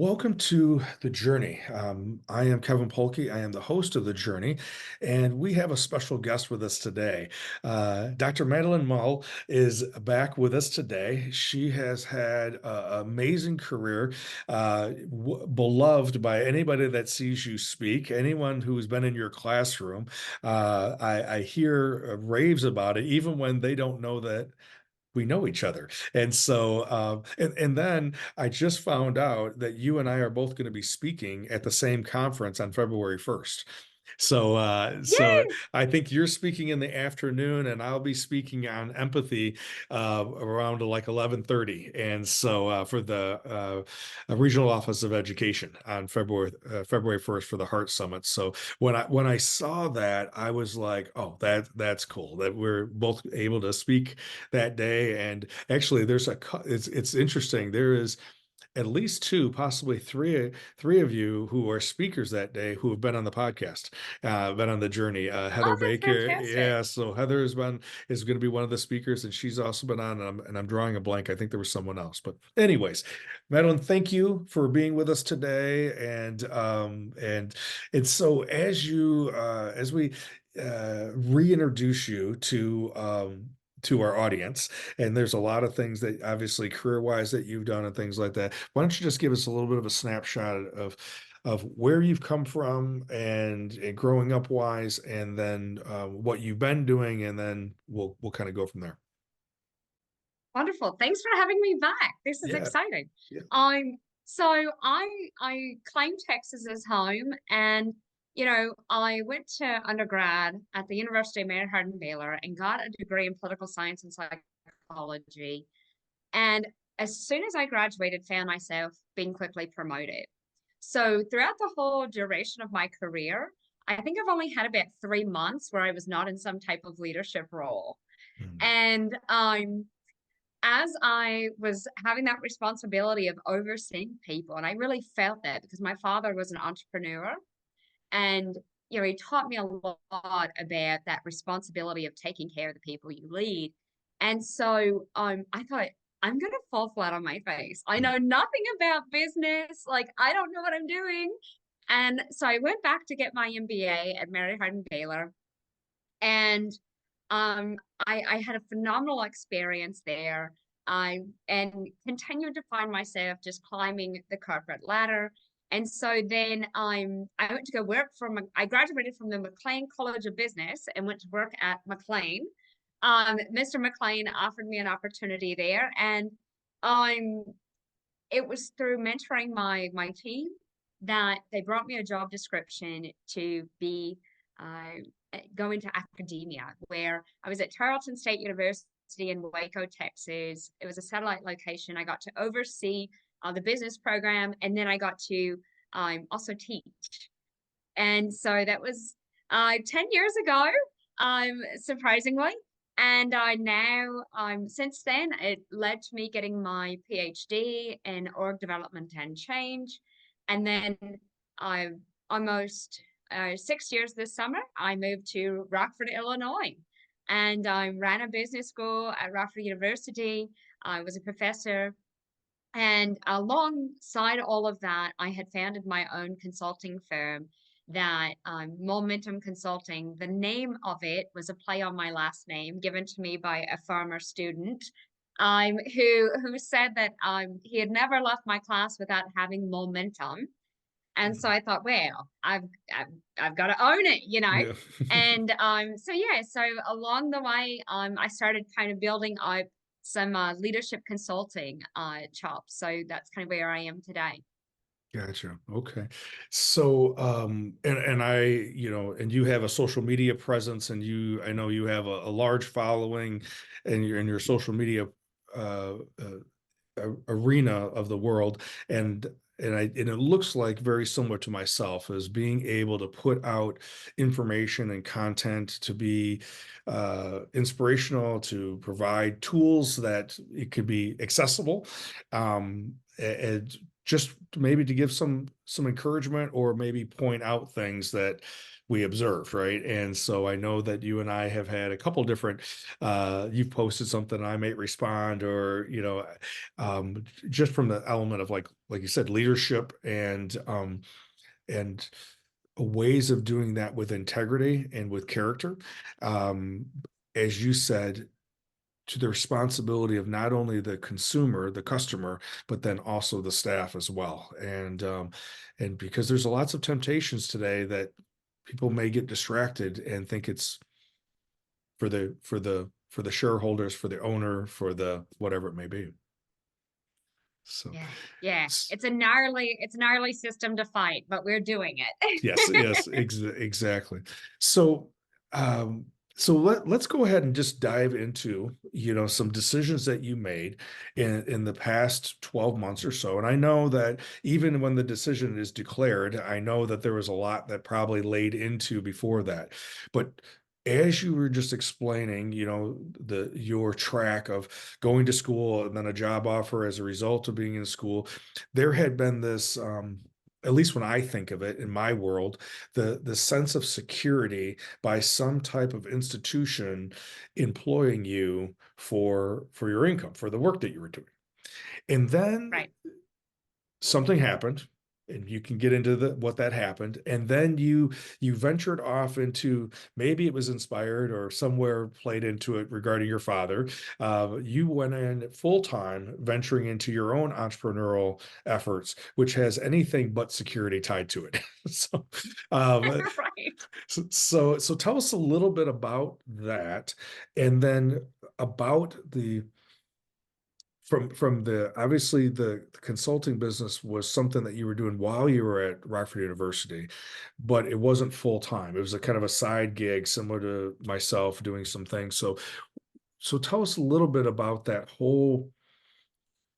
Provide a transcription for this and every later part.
Welcome to The Journey. I am Kevin Polky. I am the host of The Journey, and we have a special guest with us today. Dr. Mandolen Mull is back with us today. She has had an amazing career, beloved by anybody that sees you speak, anyone who's been in your classroom. I hear raves about it, even when they don't know that we know each other. And so, and then I just found out that you and I are both going to be speaking at the same conference on February 1st. So Yay! I think you're speaking in the afternoon, and I'll be speaking on empathy around like 11:30. And so for the Regional Office of Education on February 1st for the Heart Summit. So when I saw that, I was like, oh, that's cool that we're both able to speak that day. And actually, it's interesting. There is at least two, possibly three of you who are speakers that day who have been on the podcast, been on the journey. Heather Oh, that's Baker, fantastic. yeah. So Heather is going to be one of the speakers, and she's also been on. And I'm drawing a blank. I think there was someone else, but anyways, Madeline, thank you for being with us today. And so as we reintroduce you to our audience. And there's a lot of things that obviously career-wise that you've done and things like that. Why don't you just give us a little bit of a snapshot of where you've come from and growing up wise, and then what you've been doing, and then we'll kind of go from there. Wonderful. Thanks for having me back. This is Yeah, exciting. yeah. So I claim Texas as home, and I went to undergrad at the University of Mary Hardin Baylor and got a degree in political science and psychology. And as soon as I graduated, found myself being quickly promoted. So throughout the whole duration of my career, I think I've only had about 3 months where I was not in some type of leadership role. Mm. And as I was having that responsibility of overseeing people, and I really felt that because my father was an entrepreneur, and he taught me a lot about that responsibility of taking care of the people you lead. And so I thought, I'm gonna fall flat on my face. I know nothing about business, like I don't know what I'm doing. And so I went back to get my MBA at Mary Hardin Baylor, and um, I had a phenomenal experience there. I and continued to find myself just climbing the corporate ladder. And so then I went to go work I graduated from the McLean College of Business and went to work at McLean. Mr. McLean offered me an opportunity there, and um, it was through mentoring my team that they brought me a job description to be uh, go into academia, where I was at Tarleton State University in Waco, Texas. It was a satellite location. I got to oversee the business program, and then I got to also teach. And so that was 10 years ago, surprisingly. And I now, since then, it led to me getting my PhD in org development and change. And then I almost 6 years this summer, I moved to Rockford, Illinois. And I ran a business school at Rockford University. I was a professor. And alongside all of that, I had founded my own consulting firm that Momentum Consulting. The name of it was a play on my last name given to me by a former student who said that he had never left my class without having momentum. And so Mm. I thought, well, I've got to own it. Yeah. And so along the way, I started kind of building up some leadership consulting chops. So that's kind of where I am today. Gotcha. Okay. So, and and you have a social media presence, and I know you have a large following in your social media uh, arena of the world, and and it looks like very similar to myself as being able to put out information and content to be inspirational, to provide tools that it could be accessible, and just maybe to give some encouragement or maybe point out things that we observed, right? And so I know that you and I have had a couple different you've posted something, I may respond, or just from the element of like you said, leadership and ways of doing that with integrity and with character. Um, as you said, to the responsibility of not only the consumer, the customer, but then also the staff as well. And because there's lots of temptations today that people may get distracted and think it's for the shareholders, for the owner, for the whatever it may be. So Yeah. Yeah. s- It's a gnarly system to fight, but we're doing yes, it. yes, exactly. So um so let's go ahead and just dive into, some decisions that you made in the past 12 months or so. And I know that even when the decision is declared, I know that there was a lot that probably laid into before that. But as you were just explaining, your track of going to school and then a job offer as a result of being in school, there had been this at least when I think of it in my world, the sense of security by some type of institution employing you for your income, for the work that you were doing. And then Right. something happened, and you can get into what that happened, and then you ventured off into, maybe it was inspired or somewhere played into it regarding your father. You went in full time, venturing into your own entrepreneurial efforts, which has anything but security tied to it. so um, Right. so tell us a little bit about that, and then about the from the obviously the consulting business was something that you were doing while you were at Rockford University, but it wasn't full time. It was a kind of a side gig, similar to myself doing some things. So tell us a little bit about that whole,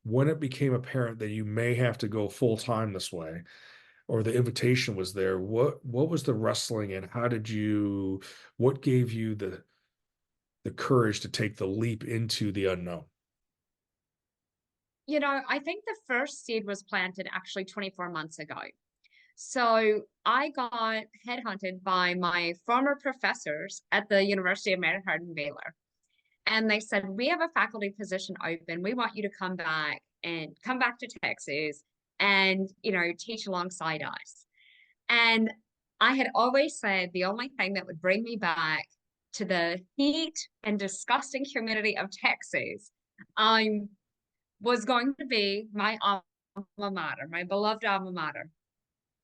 when it became apparent that you may have to go full time this way, or the invitation was there. What was the wrestling, and what gave you the courage to take the leap into the unknown? I think the first seed was planted actually 24 months ago. So I got headhunted by my former professors at the University of Maryland in Baylor. And they said, we have a faculty position open. We want you to come back to Texas and, teach alongside us. And I had always said the only thing that would bring me back to the heat and disgusting humidity of Texas, I was going to be my alma mater, my beloved alma mater.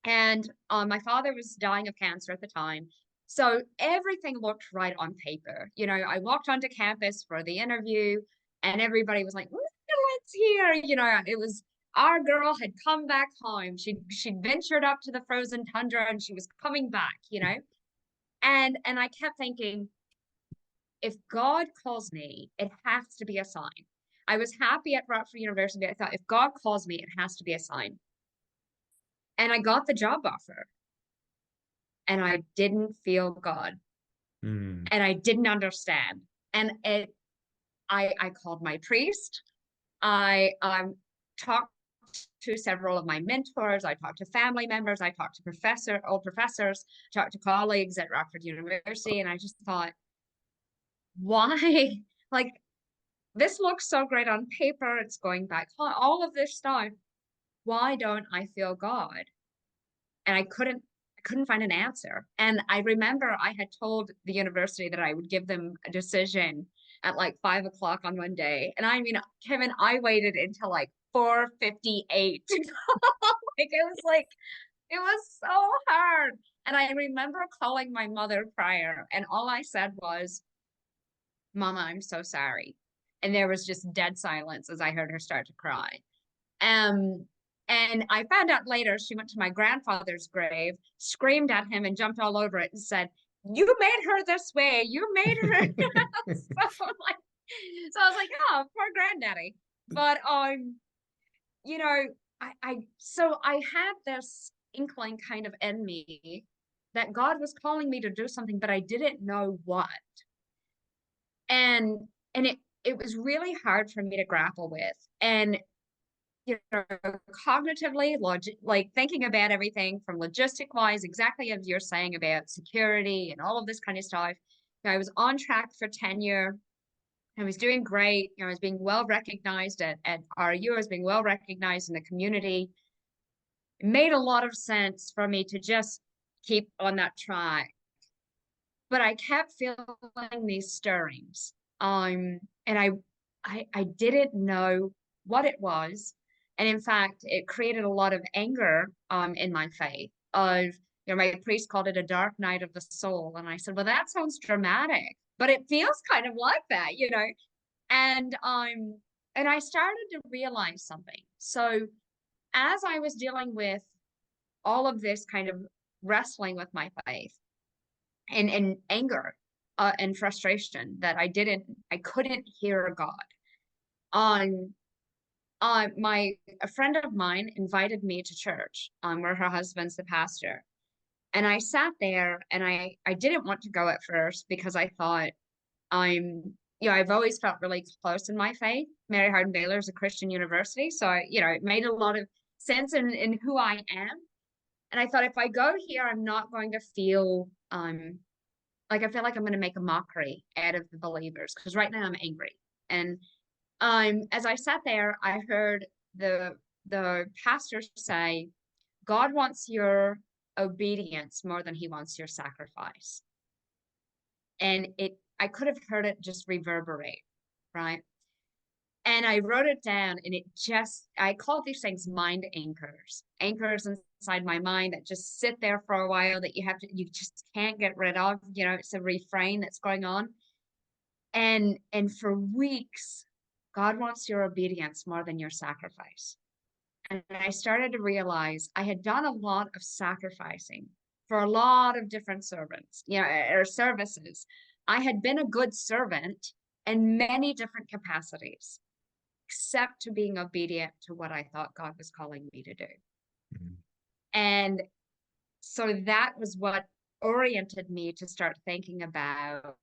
And my father was dying of cancer at the time. So everything looked right on paper. I walked onto campus for the interview and everybody was like, let's hear. It was our girl had come back home. She'd ventured up to the frozen tundra and she was coming back. And I kept thinking, if God calls me, it has to be a sign. I was happy at Rockford University. I thought, if God calls me, it has to be a sign. And I got the job offer and I didn't feel God Hmm. and I didn't understand. And I called my priest. I talked to several of my mentors. I talked to family members. I talked to old professors, talked to colleagues at Rockford University. And I just thought, why? Like, this looks so great on paper. It's going back home, all of this stuff. Why don't I feel God? And I couldn't find an answer. And I remember I had told the university that I would give them a decision at like 5 o'clock on one day. And I mean, Kevin, I waited until like 4:58 to go. It was so hard. And I remember calling my mother prior, and all I said was, Mama, I'm so sorry. And there was just dead silence as I heard her start to cry. Um, and I found out later she went to my grandfather's grave, screamed at him, and jumped all over it and said, "You made her this way. You made her." So I was like, "Oh, poor granddaddy." But you know, I had this inkling kind of in me that God was calling me to do something, but I didn't know what. And it was really hard for me to grapple with. And cognitively, like thinking about everything from logistic wise, exactly as you're saying about security and all of this kind of stuff. I was on track for tenure. I was doing great. I was being well recognized at RU. I was being well recognized in the community. It made a lot of sense for me to just keep on that track. But I kept feeling these stirrings. And I didn't know what it was. And in fact, it created a lot of anger in my faith of, my priest called it a dark night of the soul. And I said, well, that sounds dramatic, but it feels kind of like that. And I started to realize something. So as I was dealing with all of this kind of wrestling with my faith and anger and frustration that I couldn't hear God. On a friend of mine invited me to church, where her husband's the pastor. And I sat there and I didn't want to go at first because I thought I've always felt really close in my faith. Mary Hardin Baylor is a Christian university. So it made a lot of sense in who I am. And I thought if I go here, I'm not going to feel like I feel like I'm going to make a mockery out of the believers because right now I'm angry. And as I sat there, I heard the pastor say, God wants your obedience more than he wants your sacrifice. And I could have heard it just reverberate, right? And I wrote it down and I call these things mind anchors inside my mind that just sit there for a while that you just can't get rid of. It's a refrain that's going on. And for weeks, God wants your obedience more than your sacrifice. And I started to realize I had done a lot of sacrificing for a lot of different servants, or services. I had been a good servant in many different capacities, except to being obedient to what I thought God was calling me to do. Mm-hmm. And so that was what oriented me to start thinking about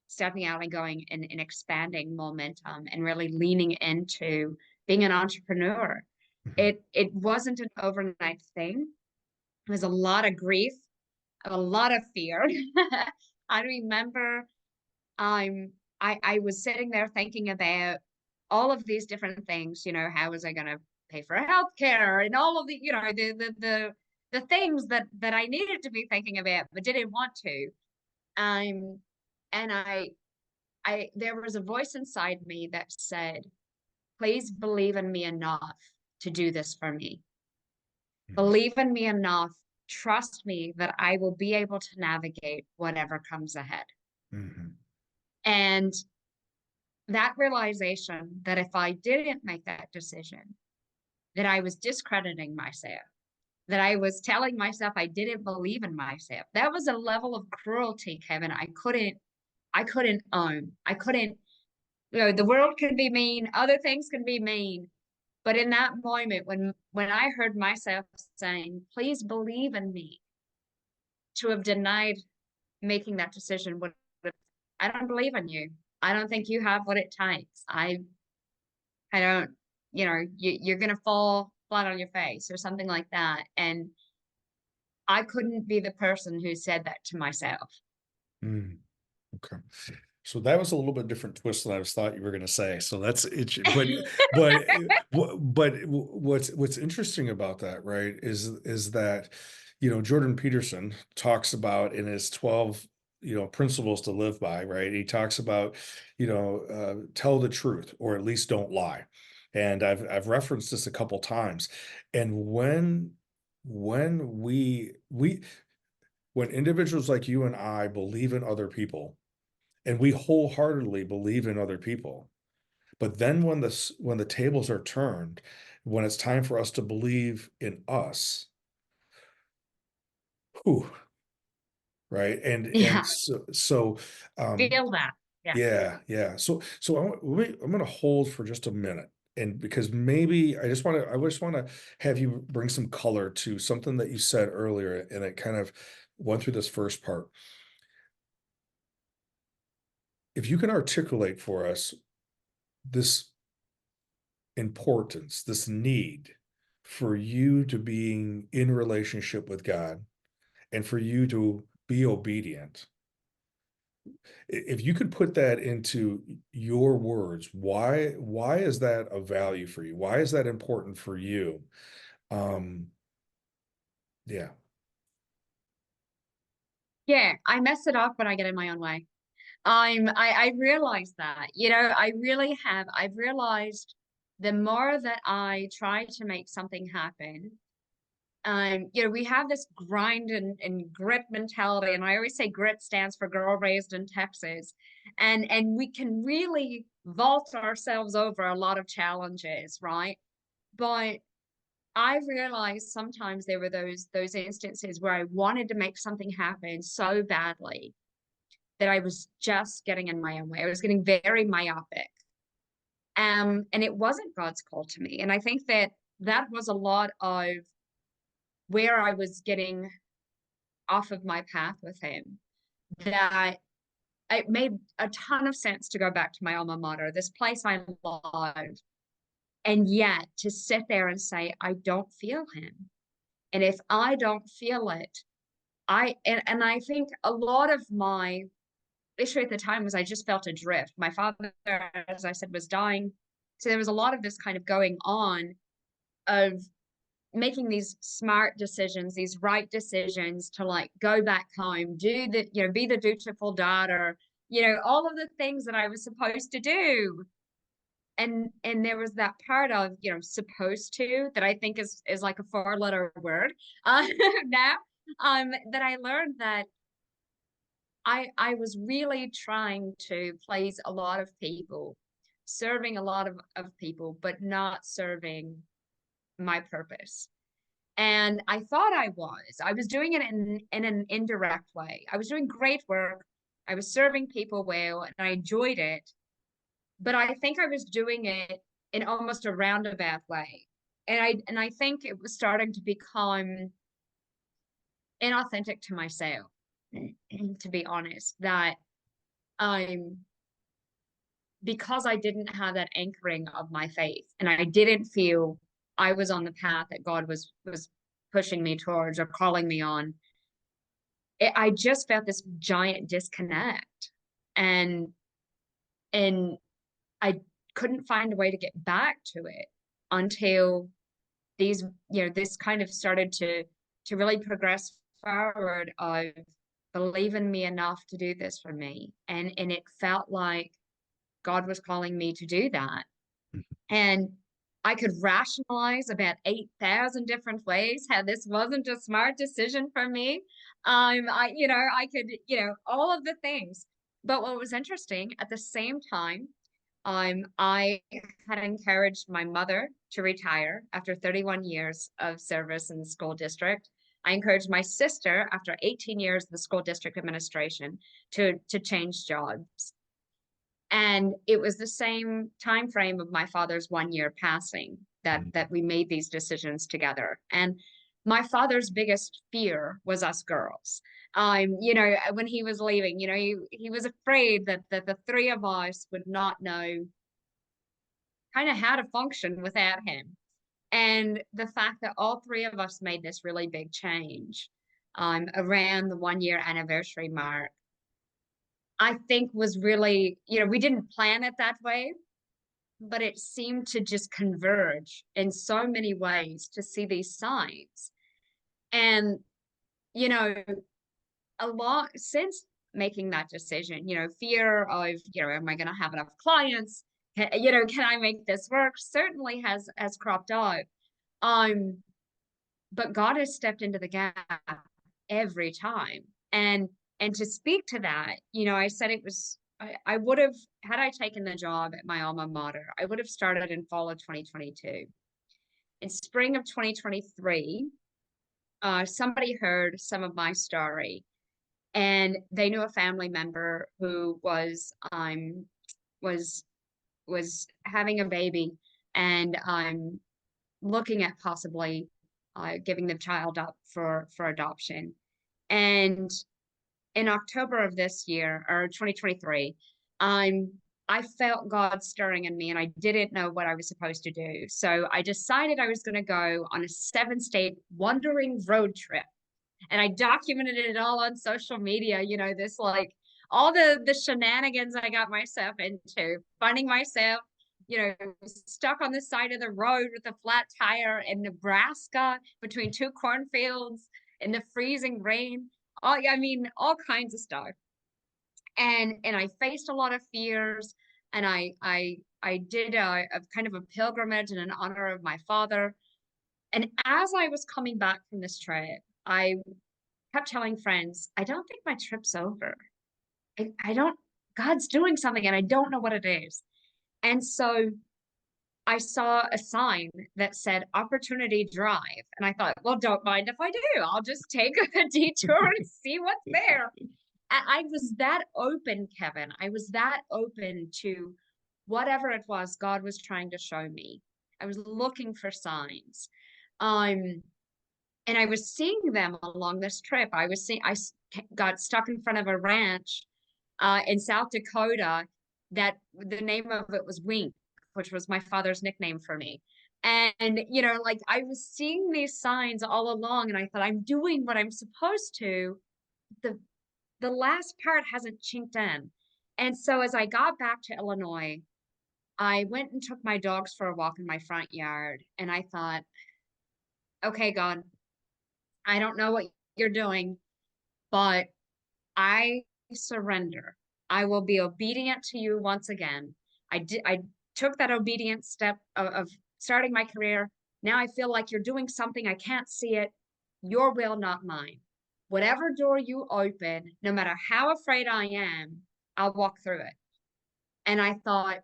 stepping out and going and expanding momentum and really leaning into being an entrepreneur. Mm-hmm. It wasn't an overnight thing. It was a lot of grief, a lot of fear. I remember I was sitting there thinking about all of these different things, how was I going to pay for healthcare and all of the things that I needed to be thinking about, but didn't want to. And there was a voice inside me that said, please believe in me enough to do this for me. Mm-hmm. Believe in me enough. Trust me that I will be able to navigate whatever comes ahead. Mm-hmm. And that realization that if I didn't make that decision, that I was discrediting myself, that I was telling myself I didn't believe in myself. That was a level of cruelty, Kevin. I couldn't own. I couldn't, the world can be mean, other things can be mean. But in that moment, when I heard myself saying, please believe in me, to have denied making that decision would I don't believe in you. I don't think you have what it takes. I don't, you're going to fall flat on your face or something like that. And I couldn't be the person who said that to myself. Mm, okay. So that was a little bit different twist than I was thought you were going to say. So that's it. But what's interesting about that, right, is that, Jordan Peterson talks about in his 12, principles to live by, right? He talks about, tell the truth, or at least don't lie. And I've referenced this a couple times. And when when individuals like you and I believe in other people, and we wholeheartedly believe in other people, but then when the tables are turned, when it's time for us to believe in us, whew, right? And so feel that. yeah. So I'm going to hold for just a minute, and because maybe I just want to have you bring some color to something that you said earlier, and it kind of went through this first part. If you can articulate for us this importance, this need for you to being in relationship with God and for you to be obedient. If you could put that into your words, why is that of value for you? Why is that important for you? Um, yeah. Yeah, I mess it up when I get in my own way. I realize that, I really have. I've realized the more that I try to make something happen, we have this grind and grit mentality, and I always say grit stands for girl raised in Texas, and we can really vault ourselves over a lot of challenges, right? But I realized sometimes there were those instances where I wanted to make something happen so badly that I was just getting in my own way. I was getting very myopic. And it wasn't God's call to me. And I think that that was a lot of where I was getting off of my path with him, that it made a ton of sense to go back to my alma mater, this place I love. And yet to sit there and say, I don't feel him. And if I don't feel it, and I think a lot of my issue at the time was I just felt adrift. My father, as I said, was dying. So there was a lot of this kind of going on of making these smart decisions, these right decisions to like go back home, do the, be the dutiful daughter, all of the things that I was supposed to do. And there was that part of, supposed to, that I think is like a 4-letter word now, that I learned that I was really trying to please a lot of people, serving a lot of people, but not serving my purpose. And I thought I was doing it in an indirect way. I was doing great work. I was serving people well and I enjoyed it. But I think I was doing it in almost a roundabout way. And I think it was starting to become inauthentic to myself, to be honest, that I'm because I didn't have that anchoring of my faith and I didn't feel I was on the path that God was pushing me towards or calling me on. I just felt this giant disconnect, and and I couldn't find a way to get back to it until this kind of started to really progress forward of believing me enough to do this for me. And it felt like God was calling me to do that. And I could rationalize about 8,000 different ways how this wasn't a smart decision for me. I could, all of the things. But what was interesting at the same time, I had encouraged my mother to retire after 31 years of service in the school district. I encouraged my sister after 18 years of the school district administration to change jobs. And it was the same time frame of my father's 1 year passing that we made these decisions together. And my father's biggest fear was us girls. When he was leaving, he was afraid that the three of us would not know kind of how to function without him. And the fact that all three of us made this really big change around the 1 year anniversary mark, I think was really, we didn't plan it that way, but it seemed to just converge in so many ways to see these signs. And, you know, a lot since making that decision, fear of, am I going to have enough clients? Can I make this work? Certainly has cropped out. Um, but God has stepped into the gap every time. And to speak to that, I said it was I would have had I taken the job at my alma mater, I would have started in fall of 2022. In spring of 2023, somebody heard some of my story and they knew a family member who was was having a baby and looking at possibly giving the child up for adoption. And in October of this year or 2023, I felt God stirring in me and I didn't know what I was supposed to do. So I decided I was going to go on a 7 state wandering road trip. And I documented it all on social media, this like all the shenanigans I got myself into, finding myself, stuck on the side of the road with a flat tire in Nebraska between two cornfields in the freezing rain. All kinds of stuff. And I faced a lot of fears, and I did a kind of a pilgrimage in honor of my father. And as I was coming back from this trip, I kept telling friends, I don't think my trip's over. I don't, God's doing something and I don't know what it is. And so I saw a sign that said Opportunity Drive. And I thought, well, don't mind if I do. I'll just take a detour and see what's there. I was that open, Kevin. I was that open to whatever it was God was trying to show me. I was looking for signs. Um, and I was seeing them along this trip. I got stuck in front of a ranch in South Dakota that the name of it was Wink, which was my father's nickname for me. And, like I was seeing these signs all along, and I thought, I'm doing what I'm supposed to. The the last part hasn't chinked in. And so as I got back to Illinois, I went and took my dogs for a walk in my front yard. And I thought, okay, God, I don't know what you're doing, but I surrender. I will be obedient to you once again. I took that obedient step of starting my career. Now I feel like you're doing something. I can't see it. Your will, not mine. Whatever door you open, no matter how afraid I am, I'll walk through it. And I thought,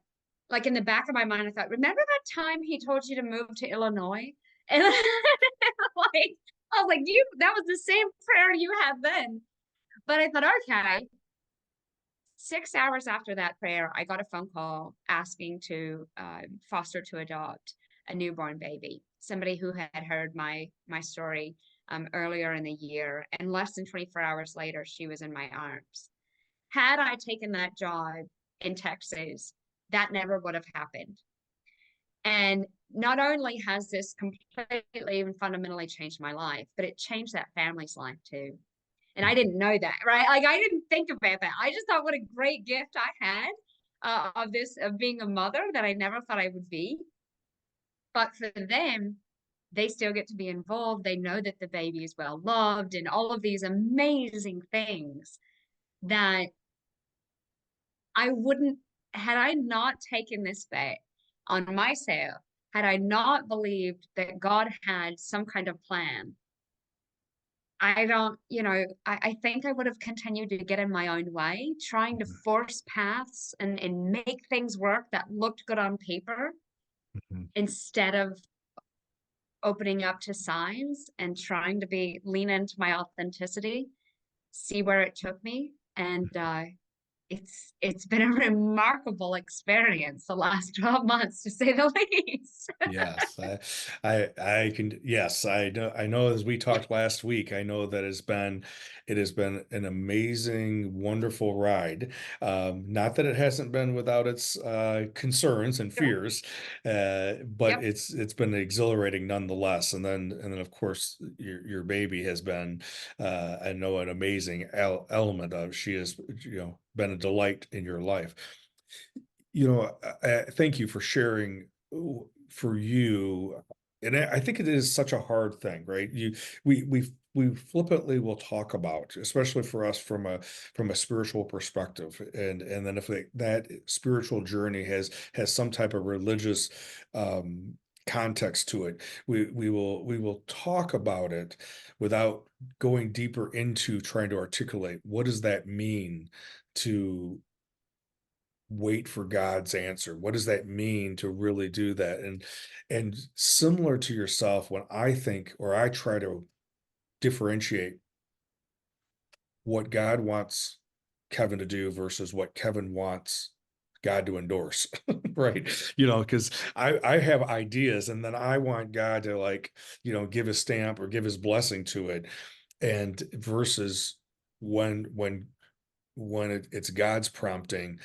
like in the back of my mind, I thought, remember that time he told you to move to Illinois? And like I was like, you that was the same prayer you had then. But I thought, okay. 6 hours after that prayer, I got a phone call asking to foster to adopt a newborn baby. Somebody who had heard my story earlier in the year, and less than 24 hours later, she was in my arms. Had I taken that job in Texas, that never would have happened. And not only has this completely and fundamentally changed my life, but it changed that family's life too. And I didn't know that, right? Like I didn't think about that. I just thought what a great gift I had of being a mother that I never thought I would be. But for them, they still get to be involved. They know that the baby is well loved and all of these amazing things that I wouldn't, had I not taken this bet on myself, had I not believed that God had some kind of plan, I don't, I think I would have continued to get in my own way, trying to force paths and make things work that looked good on paper Mhm. instead of opening up to signs and trying to lean into my authenticity, see where it took me. And it's been a remarkable experience the last 12 months to say the least. Yes, I can, yes, I know as we talked last week, I know that it has been an amazing, wonderful ride. Not that it hasn't been without its concerns and Sure. fears, but Yep. it's been exhilarating nonetheless. And then of course your baby has been I know an amazing element of she has been a delight in your life. Thank you for sharing for you. And I think it is such a hard thing, right? We flippantly will talk about, especially for us from a spiritual perspective, and then if that spiritual journey has some type of religious context to it, we will talk about it without going deeper into trying to articulate what does that mean to wait for God's answer. What does that mean to really do that? And similar to yourself, when I think or I try to differentiate what God wants Kevin to do versus what Kevin wants God to endorse, right? Because I have ideas and then I want God to give his stamp or give his blessing to it. And versus when it's God's prompting,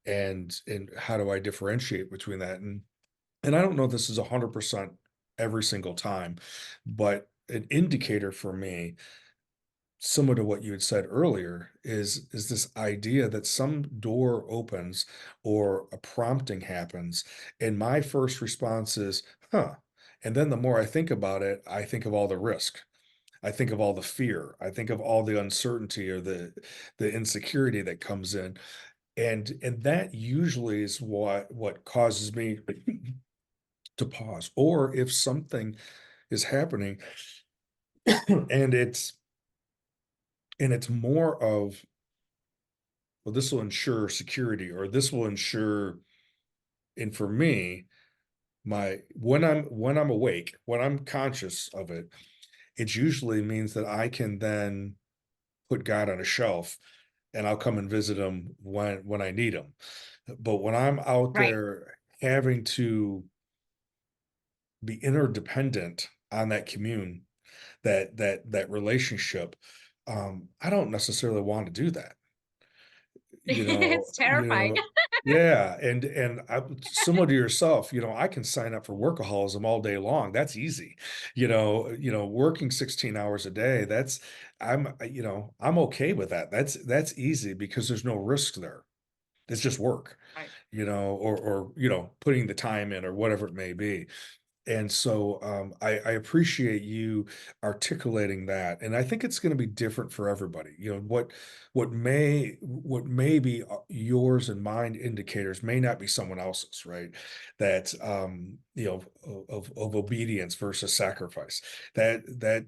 and how do I differentiate between that? And I don't know if this is 100% every single time, but an indicator for me, similar to what you had said earlier, is this idea that some door opens or a prompting happens, and my first response is, huh. And then the more I think about it, I think of all the risk. I think of all the fear. I think of all the uncertainty or the insecurity that comes in. And that usually is what causes me to pause. Or if something is happening and it's more of, well, this will ensure security, or this will ensure, and for me, my when I'm awake, when I'm conscious of it, it usually means that I can then put God on a shelf and I'll come and visit him when I need him. But when I'm out Right. there having to be interdependent on that commune, that relationship, I don't necessarily want to do that. You know, It's terrifying. yeah, and I, similar to yourself, I can sign up for workaholism all day long. That's easy. Working 16 hours a day, I'm okay with that. That's easy because there's no risk there. It's just work, Right. or putting the time in or whatever it may be. And so I appreciate you articulating that, and I think it's going to be different for everybody. What may be yours and mine indicators may not be someone else's, right? That of obedience versus sacrifice. That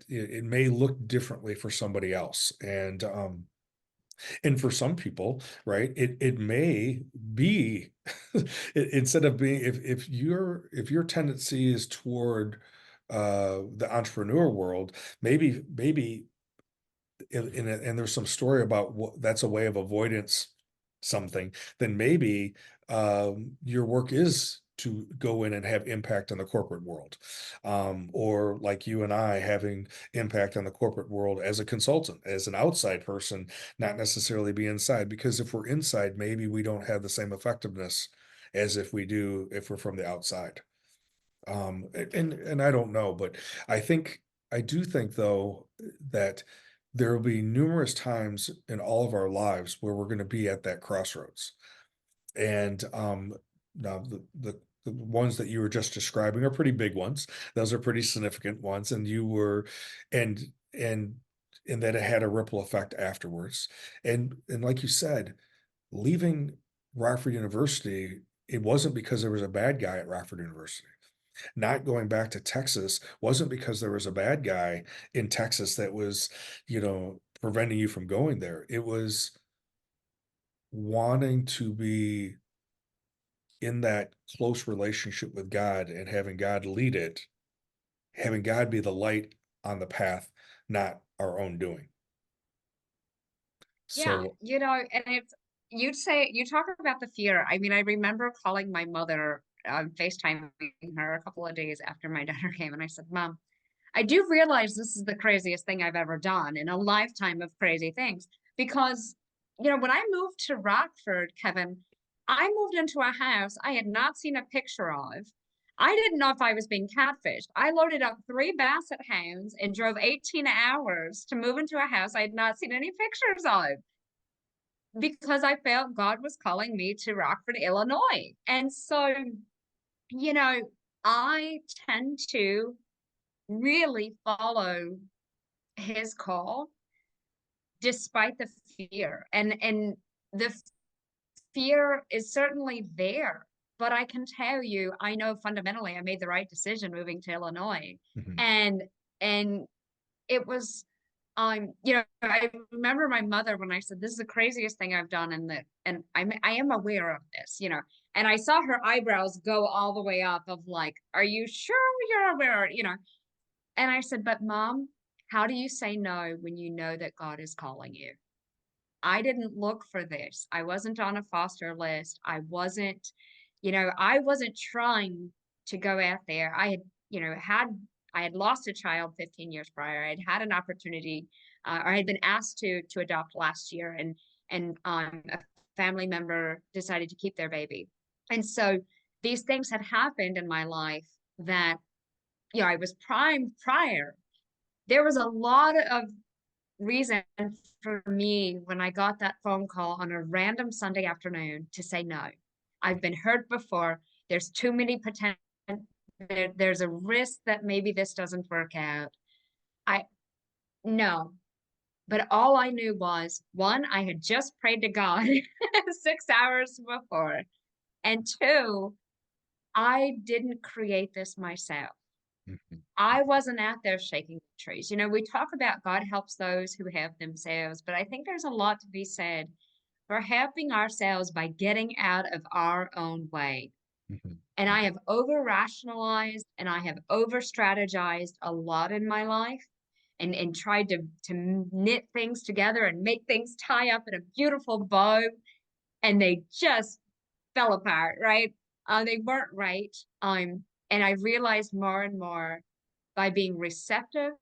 it may look differently for somebody else, and for some people, right, it may be instead of being, if your tendency is toward the entrepreneur world, maybe and there's some story about what that's a way of avoidance something, then maybe your work is to go in and have impact on the corporate world, or like you and I having impact on the corporate world as a consultant, as an outside person, not necessarily be inside, because if we're inside, maybe we don't have the same effectiveness as if we're from the outside. And I don't know, but I do think though that there will be numerous times in all of our lives where we're going to be at that crossroads. And now the ones that you were just describing are pretty big ones. Those are pretty significant ones, and and and and that it had a ripple effect afterwards. And like you said, leaving Rockford University, it wasn't because there was a bad guy at Rockford University. Not going back to Texas wasn't because there was a bad guy in Texas that was, preventing you from going there. It was wanting to be in that close relationship with God and having God lead it, having God be the light on the path, not our own doing. Yeah, So, and you talk about the fear. I mean, I remember calling my mother, FaceTiming her a couple of days after my daughter came, and I said, Mom, I do realize this is the craziest thing I've ever done in a lifetime of crazy things. Because, when I moved to Rockford, Kevin, I moved into a house I had not seen a picture of. I didn't know if I was being catfished. I loaded up three basset hounds and drove 18 hours to move into a house I had not seen any pictures of because I felt God was calling me to Rockford, Illinois. And so, you know, I tend to really follow his call despite the fear. And the fear is certainly there, but I can tell you, I know fundamentally I made the right decision moving to Illinois. mhm, And and it was I remember my mother when I said this is the craziest thing I've done, and I am aware of this, and I saw her eyebrows go all the way up of like, are you sure you're aware, and I said, but mom, how do you say no when you know that God is calling you? I didn't look for this. I wasn't on a foster list. I wasn't trying to go out there. I had lost a child 15 years prior. I had had an opportunity, or I had been asked to adopt last year, and a family member decided to keep their baby. And so these things had happened in my life that, I was primed prior. There was a lot of reason for me when I got that phone call on a random Sunday afternoon to say no. I've been hurt before. There's too many potential. There's a risk that maybe this doesn't work out. I No, but all I knew was one, I had just prayed to God 6 hours before, and two, I didn't create this myself. Mhm. I wasn't out there shaking trees. We talk about God helps those who help themselves, but I think there's a lot to be said for helping ourselves by getting out of our own way. Mhm. And I Mhm. have over rationalized and I have over strategized a lot in my life and tried to knit things together and make things tie up in a beautiful bow. And they just fell apart, right? They weren't right. And I realized more and more by being receptive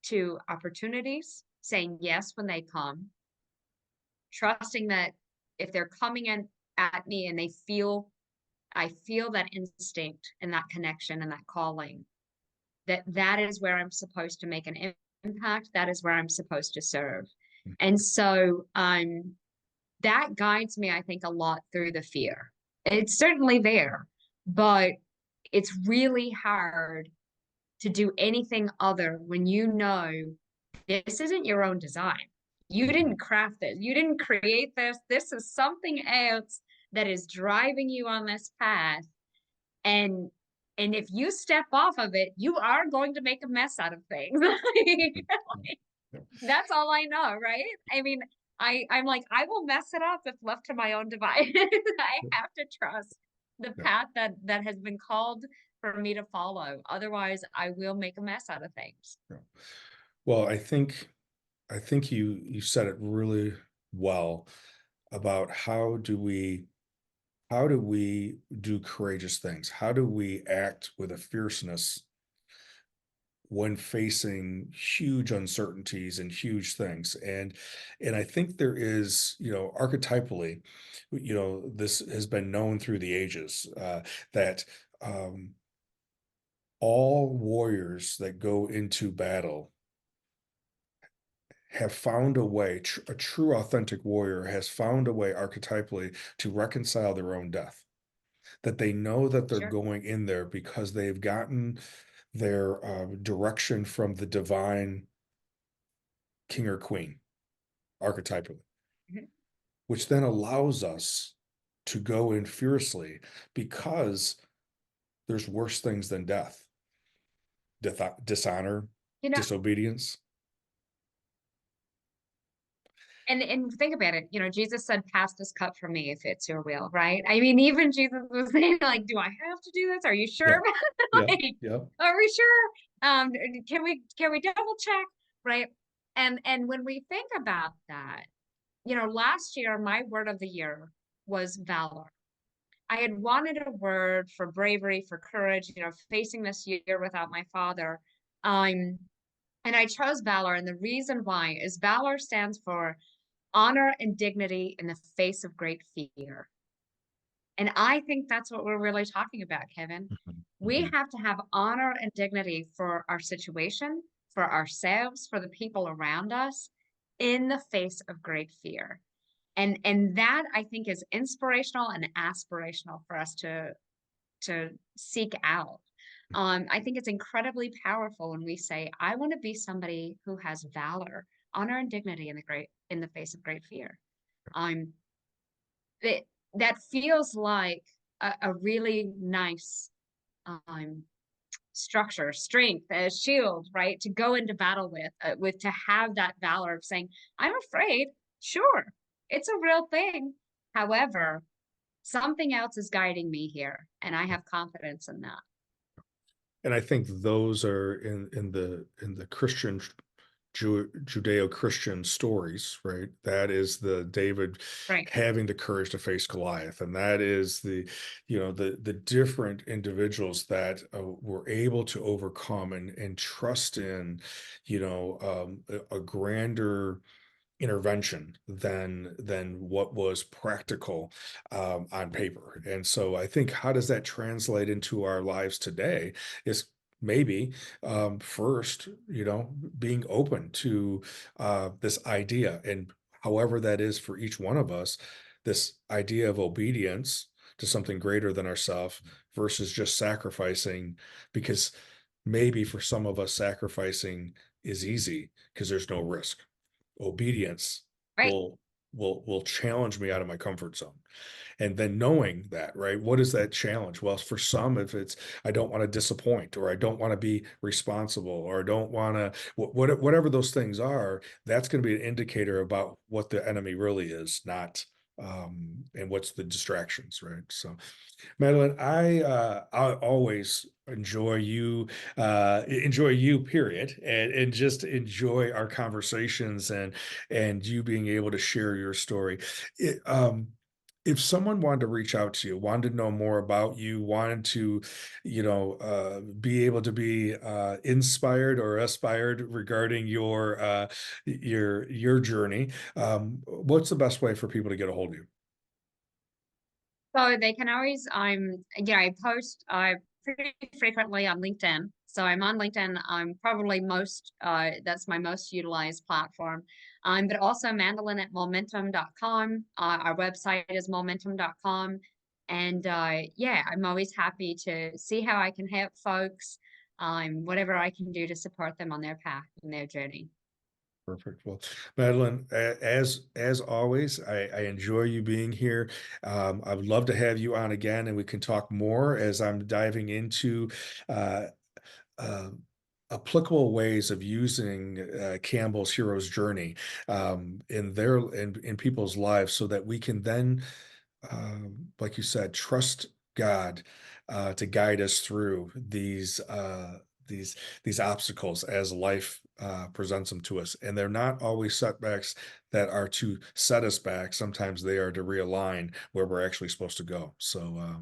to opportunities, saying yes when they come, trusting that if they're coming in at me and I feel that instinct and that connection and that calling, that is where I'm supposed to make an impact. That is where I'm supposed to serve. And so that guides me, I think, a lot through the fear. It's certainly there, but it's really hard to do anything other when you know this isn't your own design. You Mhm. didn't craft this, you didn't create this. This is something else that is driving you on this path. And if you step off of it, you are going to make a mess out of things. Mhm. Yeah. That's all I know, right? I mean, I'm like, I will mess it up if left to my own device. I have to trust the Yeah. path that has been called for me to follow. Otherwise, I will make a mess out of things. Yeah. Well, I think you said it really well about how do we do courageous things? How do we act with a fierceness when facing huge uncertainties and huge things? And I think there is, archetypally, this has been known through the ages, that um, all warriors that go into battle have found a way, a true authentic warrior has found a way archetypally to reconcile their own death. That they know that they're Sure. going in there because they've gotten their direction from the divine king or queen, archetypally, Mhm. which then allows us to go in fiercely because there's worse things than death, dishonor, You know, disobedience. and think about it. Jesus said, "Pass this cup from me if it's your will." Right? I mean, even Jesus was saying, like, "Do I have to do this? Are you sure?" Yeah, yeah, Like, yeah. are we sure? Can we double check? Right? And when we think about that, last year my word of the year was valor. I had wanted a word for bravery, for courage, facing this year without my father. Um, and I chose valor. And the reason why is valor stands for honor and dignity in the face of great fear. And I think that's what we're really talking about, Kevin. Mhm, We mhm. have to have honor and dignity for our situation, for ourselves, for the people around us in the face of great fear. And that I think is inspirational and aspirational for us to seek out. I think it's incredibly powerful when we say, I want to be somebody who has valor, honor, and dignity in the face of great fear. Um, that that feels like a really nice um structure, strength, a shield, right? To go into battle with to have that valor of saying, I'm afraid, sure, it's a real thing. However, something else is guiding me here, and I have confidence in that. And I think those are in the Christian Judeo-Christian stories, right? That is the David Right. having the courage to face Goliath, and that is the different individuals that were able to overcome and trust in, a grander intervention than what was practical on paper. And so I think, how does that translate into our lives today is maybe first, being open to this idea, and however that is for each one of us, this idea of obedience to something greater than ourselves versus just sacrificing, because maybe for some of us sacrificing is easy because there's no risk. Obedience Right. will challenge me out of my comfort zone. And then knowing that, right? What is that challenge? Well, for some, if it's I don't want to disappoint, or I don't want to be responsible, or I don't want to whatever those things are, that's going to be an indicator about what the enemy really is, not and what's the distractions, right? So Madeline, I always enjoy you, period, and just enjoy our conversations, and you being able to share your story. It, if someone wanted to reach out to you, wanted to know more about you, wanted to, be able to be inspired or aspired regarding your journey, what's the best way for people to get a hold of you? So they can always, I post pretty frequently on LinkedIn. So I'm on LinkedIn. I'm probably that's my most utilized platform. But also Mandolen at momentum.com. Our website is momentum.com. And yeah, I'm always happy to see how I can help folks, whatever I can do to support them on their path and their journey. Perfect. Well, Madeline, as always, I enjoy you being here. I would love to have you on again, and we can talk more as I'm diving into uh, uh, applicable ways of using Campbell's hero's journey in people's lives, so that we can then, like you said, trust God to guide us through these these obstacles as life presents them to us. And they're not always setbacks that are to set us back. Sometimes they are to realign where we're actually supposed to go. So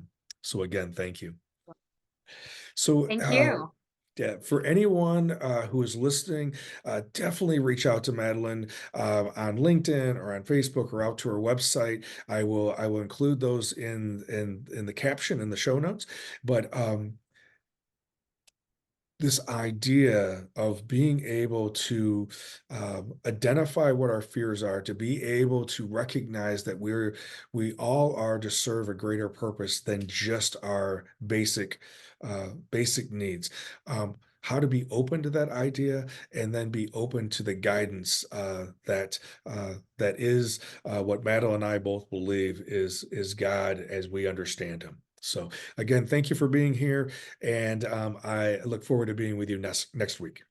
again, thank you. So, Thank you. yeah, for anyone who is listening, definitely reach out to Madeline on LinkedIn or on Facebook, or out to her website. I will include those in the caption in the show notes. But this idea of being able to identify what our fears are, to be able to recognize that we all are to serve a greater purpose than just our basic needs. How to be open to that idea, and then be open to the guidance that is what Madeline and I both believe is God as we understand Him. So again, thank you for being here, and I look forward to being with you next week.